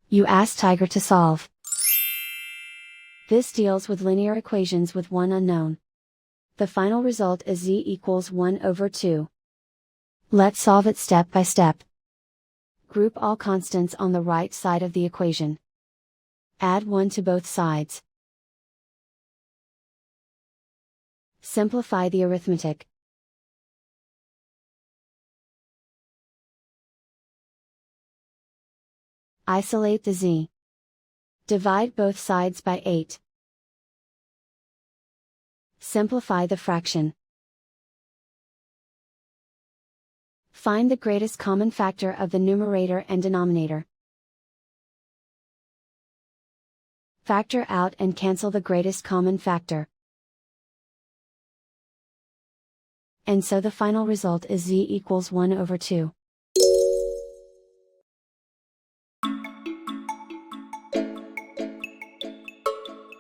You ask Tiger to solve. This deals with linear equations with one unknown. The final result is z equals 1 over 2. Let's solve it step by step. Group all constants on the right side of the equation. Add 1 to both sides. Simplify the arithmetic. Isolate the z. Divide both sides by 8. Simplify the fraction. Find the greatest common factor of the numerator and denominator. Factor out and cancel the greatest common factor. And so the final result is z equals 1 over 2.